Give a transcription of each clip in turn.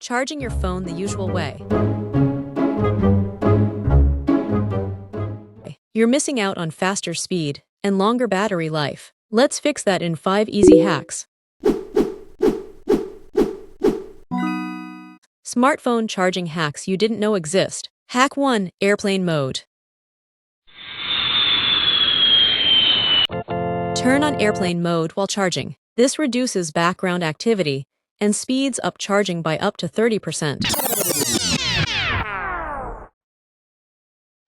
Charging your phone the usual way. You're missing out on faster speed and longer battery life. Let's fix that in 5 easy hacks. Smartphone charging hacks you didn't know exist. Hack 1. Airplane mode. Turn on airplane mode while charging. This reduces background activity and speeds up charging by up to 30%.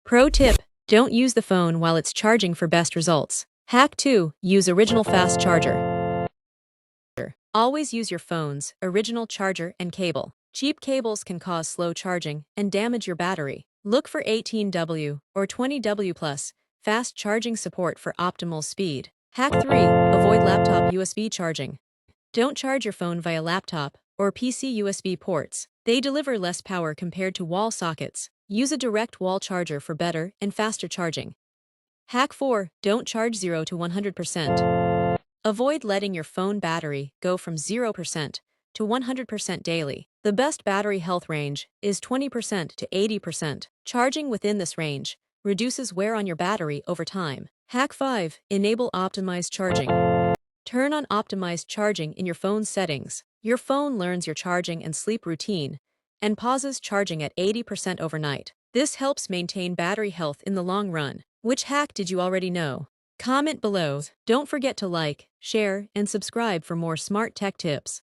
Pro tip: don't use the phone while it's charging for best results. Hack 2. Use original fast charger. Always use your phone's original charger and cable. Cheap cables can cause slow charging and damage your battery. Look for 18W or 20W plus fast charging support for optimal speed. Hack 3. Avoid laptop USB charging. Don't charge your phone via laptop or PC USB ports. They deliver less power compared to wall sockets. Use a direct wall charger for better and faster charging. Hack 4. Don't charge 0 to 100%. Avoid letting your phone battery go from 0% to 100% daily. The best battery health range is 20% to 80%. Charging within this range reduces wear on your battery over time. Hack 5. Enable optimized charging. Turn on optimized charging in your phone's settings. Your phone learns your charging and sleep routine and pauses charging at 80% overnight. This helps maintain battery health in the long run. Which hack did you already know? Comment below. Don't forget to like, share, and subscribe for more smart tech tips.